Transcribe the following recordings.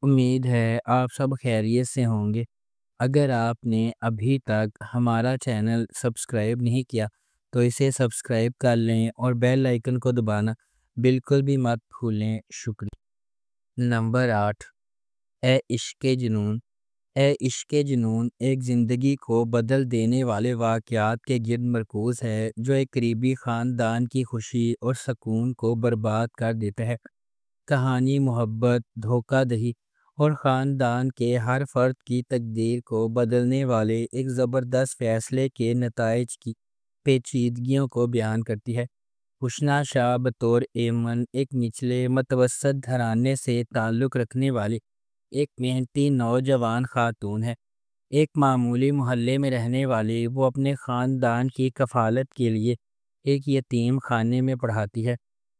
امید ہے آپ سب خیریت سے ہوں گے۔ اگر آپ نے ابھی تک ہمارا چینل سبسکرائب نہیں کیا تو اسے سبسکرائب کر لیں اور بیل آئیکن کو دبانا بالکل بھی مت بھولیں۔ شکریہ۔ نمبر 8، اے عشق جنون۔ اے عشق جنون ایک زندگی کو بدل دینے والے واقعات کے گرد مرکوز ہے جو ایک قریبی خاندان کی خوشی اور سکون کو برباد کر دیتا ہے۔ کہانی محبت، دھوکہ دہی اور خاندان کے ہر فرد کی تقدیر کو بدلنے والے ایک زبردست فیصلے کے نتائج کی پیچیدگیوں کو بیان کرتی ہے۔ حسنہ شاہ بطور ایمن ایک نچلے متوسط گھرانے سے تعلق رکھنے والی ایک محنتی نوجوان خاتون ہے۔ ایک معمولی محلے میں رہنے والی وہ اپنے خاندان کی کفالت کے لیے ایک یتیم خانے میں پڑھاتی ہے۔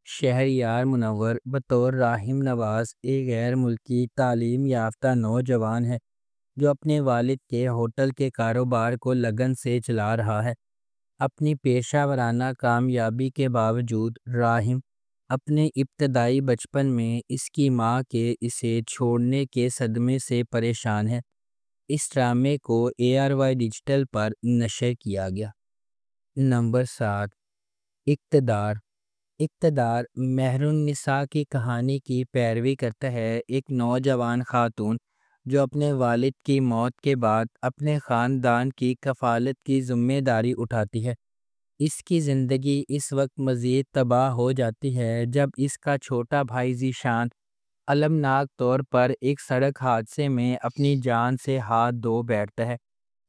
شہریار منور بطور راحم نواز ایک غیر ملکی تعلیم یافتہ نوجوان ہے جو اپنے والد کے ہوٹل کے کاروبار کو لگن سے چلا رہا ہے۔ اپنی پیشہ ورانہ کامیابی کے باوجود راحم اپنے ابتدائی بچپن میں اس کی ماں کے اسے چھوڑنے کے صدمے سے پریشان ہے۔ اس ڈرامے کو ARY ڈیجیٹل پر نشر کیا گیا۔ نمبر 7، اقتدار۔ اقتدار مہر النساء کی کہانی کی پیروی کرتا ہے۔ ایک نوجوان خاتون جو اپنے والد کی موت کے بعد اپنے خاندان کی کفالت کی ذمہ داری اٹھاتی ہے۔ اس کی زندگی اس وقت مزید تباہ ہو جاتی ہے جب اس کا چھوٹا بھائی ذیشان المناک طور پر ایک سڑک حادثے میں اپنی جان سے ہاتھ دھو بیٹھتا ہے،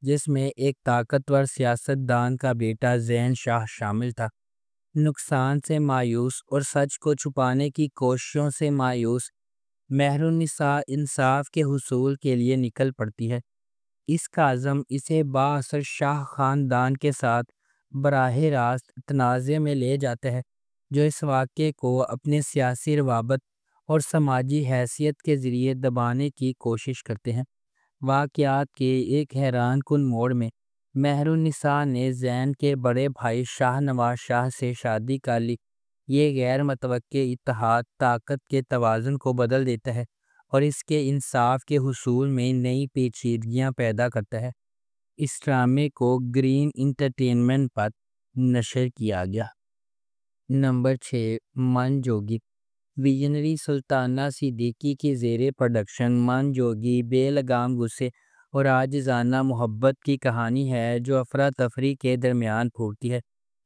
جس میں ایک طاقتور سیاستدان کا بیٹا زین شاہ شامل تھا۔ نقصان سے مایوس اور سچ کو چھپانے کی کوششوں سے مایوس مہر النساء انصاف کے حصول کے لیے نکل پڑتی ہے۔ اس کا عزم اسے بااثر شاہ خاندان کے ساتھ براہ راست تنازع میں لے جاتا ہے، جو اس واقعے کو اپنے سیاسی روابط اور سماجی حیثیت کے ذریعے دبانے کی کوشش کرتے ہیں۔ واقعات کے ایک حیران کن موڑ میں مہر النساء نے زین کے بڑے بھائی شاہ نواز شاہ سے شادی کر لی۔ یہ غیر متوقع اتحاد طاقت کے توازن کو بدل دیتا ہے اور اس کے انصاف کے حصول میں نئی پیچیدگیاں پیدا کرتا ہے۔ اس ڈرامے کو گرین انٹرٹینمنٹ پر نشر کیا گیا۔ نمبر 6، من جوگی۔ ویژنری سلطانہ صدیقی کی زیر پروڈکشن من جوگی بے لگام غصے اور عاجزانہ محبت کی کہانی ہے جو افراتفری کے درمیان پھوٹتی ہے۔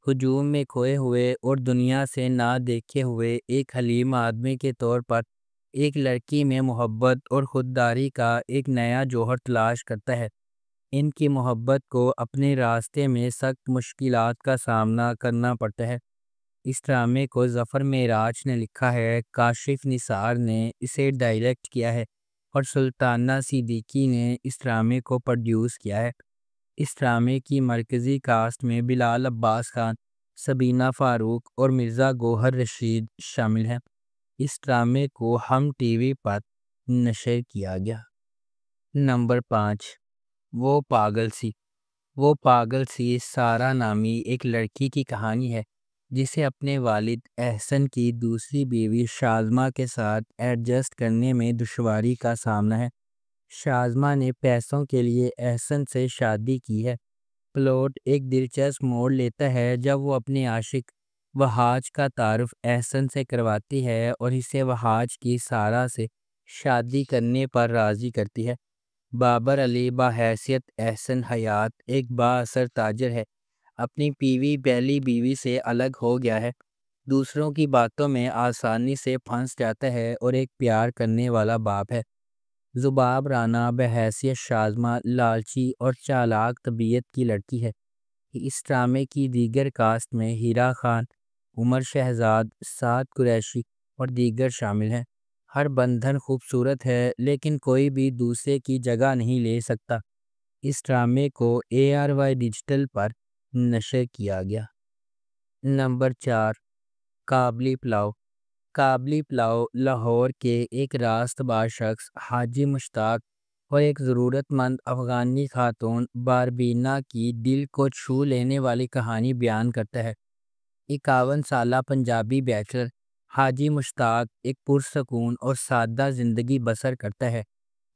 ہجوم میں کھوئے ہوئے اور دنیا سے نہ دیکھے ہوئے ایک حلیم آدمی کے طور پر ایک لڑکی میں محبت اور خودداری کا ایک نیا جوہر تلاش کرتا ہے۔ ان کی محبت کو اپنے راستے میں سخت مشکلات کا سامنا کرنا پڑتا ہے۔ اس ڈرامے کو ظفر معراج نے لکھا ہے، کاشف نثار نے اسے ڈائریکٹ کیا ہے اور سلطانہ صدیقی نے اس ڈرامے کو پروڈیوس کیا ہے۔ اس ڈرامے کی مرکزی کاسٹ میں بلال عباس خان، سبینہ فاروق اور مرزا گوہر رشید شامل ہیں۔ اس ڈرامے کو ہم ٹی وی پر نشر کیا گیا۔ نمبر 5، وہ پاگل سی۔ وہ پاگل سی سارہ نامی ایک لڑکی کی کہانی ہے جسے اپنے والد احسن کی دوسری بیوی شازمہ کے ساتھ ایڈجسٹ کرنے میں دشواری کا سامنا ہے۔ شازمہ نے پیسوں کے لیے احسن سے شادی کی ہے۔ پلاٹ ایک دلچسپ موڑ لیتا ہے جب وہ اپنے عاشق وہاج کا تعارف احسن سے کرواتی ہے اور اسے وہاج کی سارہ سے شادی کرنے پر راضی کرتی ہے۔ بابر علی بحیثیت احسن حیات ایک بااثر تاجر ہے، اپنی پہلی بیوی سے الگ ہو گیا ہے، دوسروں کی باتوں میں آسانی سے پھنس جاتا ہے اور ایک پیار کرنے والا باپ ہے۔ زباب رانا بحیثیت شازمہ لالچی اور چالاک طبیعت کی لڑکی ہے۔ اس ڈرامے کی دیگر کاسٹ میں ہیرا خان، عمر شہزاد، سعد قریشی اور دیگر شامل ہیں۔ ہر بندھن خوبصورت ہے لیکن کوئی بھی دوسرے کی جگہ نہیں لے سکتا۔ اس ڈرامے کو ARY ڈیجیٹل پر نشر کیا گیا۔ نمبر 4، کابلی پلاؤ۔ کابلی پلاؤ لاہور کے ایک راست باز شخص حاجی مشتاق اور ایک ضرورت مند افغانی خاتون باربینا کی دل کو چھو لینے والی کہانی بیان کرتا ہے۔ 51 سالہ پنجابی بیچلر حاجی مشتاق ایک پرسکون اور سادہ زندگی بسر کرتا ہے،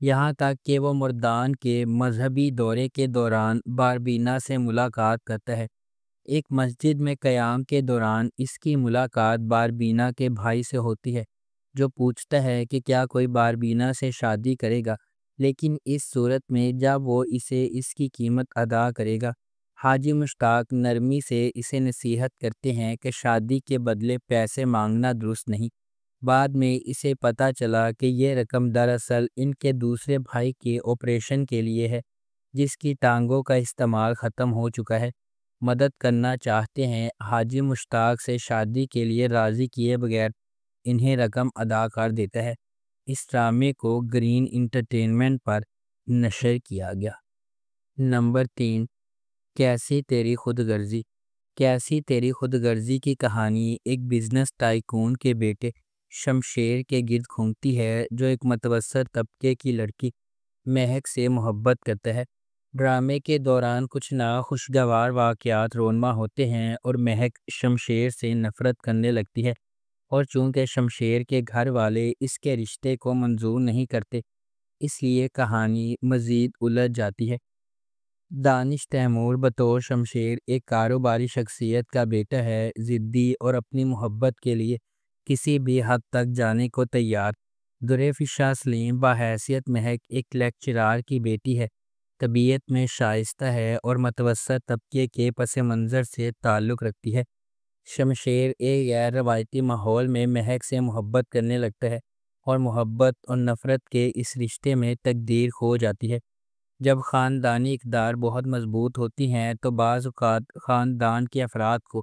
یہاں تک کہ وہ مردان کے مذہبی دورے کے دوران باربینا سے ملاقات کرتا ہے۔ ایک مسجد میں قیام کے دوران اس کی ملاقات باربینا کے بھائی سے ہوتی ہے، جو پوچھتا ہے کہ کیا کوئی باربینا سے شادی کرے گا، لیکن اس صورت میں جب وہ اسے اس کی قیمت ادا کرے گا۔ حاجی مشتاق نرمی سے اسے نصیحت کرتے ہیں کہ شادی کے بدلے پیسے مانگنا درست نہیں۔ بعد میں اسے پتہ چلا کہ یہ رقم دراصل ان کے دوسرے بھائی کے آپریشن کے لیے ہے، جس کی ٹانگوں کا استعمال ختم ہو چکا ہے۔ مدد کرنا چاہتے ہیں، حاجی مشتاق سے شادی کے لیے راضی کیے بغیر انہیں رقم ادا کر دیتا ہے۔ اس ڈرامے کو گرین انٹرٹینمنٹ پر نشر کیا گیا۔ نمبر 3، کیسی تیری خود غرضی۔ کیسی تیری خود غرضی کی کہانی ایک بزنس ٹائکون کے بیٹے شمشیر کے گرد گھومتی ہے، جو ایک متوسط طبقے کی لڑکی مہک سے محبت کرتا ہے۔ ڈرامے کے دوران کچھ ناخوشگوار واقعات رونما ہوتے ہیں اور مہک شمشیر سے نفرت کرنے لگتی ہے، اور چونکہ شمشیر کے گھر والے اس کے رشتے کو منظور نہیں کرتے، اس لیے کہانی مزید الجھ جاتی ہے۔ دانش تیمور بطور شمشیر ایک کاروباری شخصیت کا بیٹا ہے، ضدی اور اپنی محبت کے لیے کسی بھی حد تک جانے کو تیار۔ دریفشا سلیم بحیثیت مہک ایک لیکچرار کی بیٹی ہے، طبیعت میں شائستہ ہے اور متوسط طبقے کے پس منظر سے تعلق رکھتی ہے۔ شمشیر ایک غیر روایتی ماحول میں مہک سے محبت کرنے لگتا ہے، اور محبت اور نفرت کے اس رشتے میں تقدیر کھو جاتی ہے۔ جب خاندانی اقدار بہت مضبوط ہوتی ہیں تو بعض اوقات خاندان کے افراد کو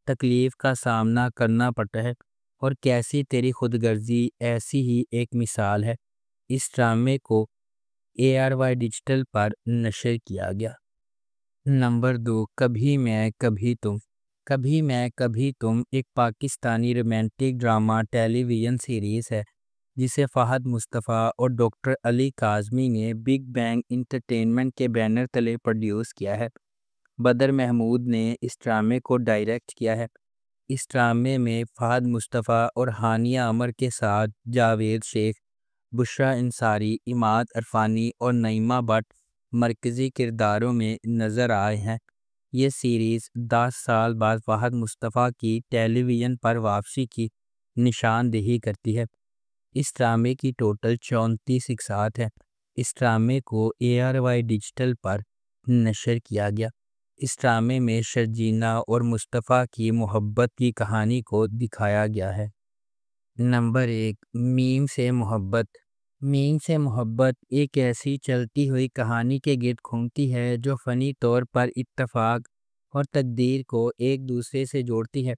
تکلیف کا سامنا کرنا پڑتا ہے، اور کیسی تیری خود غرضی ایسی ہی ایک مثال ہے۔ اس ڈرامے کو ARY ڈیجیٹل پر نشر کیا گیا۔ نمبر 2، کبھی میں کبھی تم۔ کبھی میں کبھی تم ایک پاکستانی رومانٹک ڈرامہ ٹیلی ویژن سیریز ہے، جسے فہد مصطفیٰ اور ڈاکٹر علی کاظمی نے بگ بینگ انٹرٹینمنٹ کے بینر تلے پروڈیوس کیا ہے۔ بدر محمود نے اس ڈرامے کو ڈائریکٹ کیا ہے۔ اس ڈرامے میں فہد مصطفیٰ اور ہانیہ عمر کے ساتھ جاوید شیخ، بشریٰ انصاری، عماد عرفانی اور نعیمہ بٹ مرکزی کرداروں میں نظر آئے ہیں۔ یہ سیریز 10 سال بعد فہد مصطفیٰ کی ٹیلی ویژن پر واپسی کی نشاندہی کرتی ہے۔ اس ڈرامے کی ٹوٹل 34 اقساط ہیں۔ اس ڈرامے کو ARY ڈیجیٹل پر نشر کیا گیا۔ اس ڈرامے میں شرجینا اور مصطفیٰ کی محبت کی کہانی کو دکھایا گیا ہے۔ نمبر 1، میم سے محبت۔ میم سے محبت ایک ایسی چلتی ہوئی کہانی کے گرد گھومتی ہے جو فنی طور پر اتفاق اور تقدیر کو ایک دوسرے سے جوڑتی ہے۔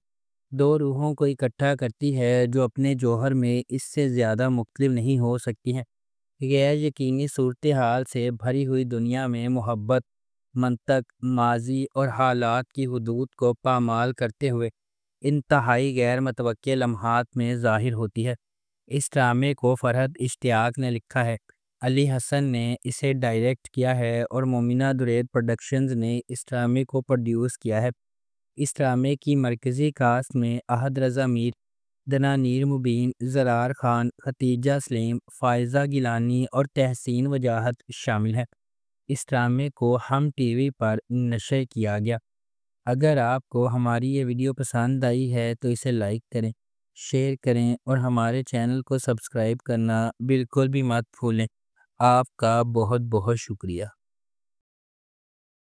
دو روحوں کو اکٹھا کرتی ہے جو اپنے جوہر میں اس سے زیادہ مختلف نہیں ہو سکتی ہیں۔ غیر یقینی صورتحال سے بھری ہوئی دنیا میں محبت منطق، ماضی اور حالات کی حدود کو پامال کرتے ہوئے انتہائی غیر متوقع لمحات میں ظاہر ہوتی ہے۔ اس ڈرامے کو فرحت اشتیاق نے لکھا ہے، علی حسن نے اسے ڈائریکٹ کیا ہے اور مومنہ درید پروڈکشنز نے اس ڈرامے کو پروڈیوس کیا ہے۔ اس ڈرامے کی مرکزی کاسٹ میں احد رضا میر، دنانیر مبین، زرار خان، ختیجہ سلیم، فائزہ گیلانی اور تحسین وجاہت شامل ہیں۔ اس ڈرامے کو ہم ٹی وی پر نشر کیا گیا۔ اگر آپ کو ہماری یہ ویڈیو پسند آئی ہے تو اسے لائک کریں، شیئر کریں اور ہمارے چینل کو سبسکرائب کرنا بالکل بھی مت بھولیں۔ آپ کا بہت بہت شکریہ۔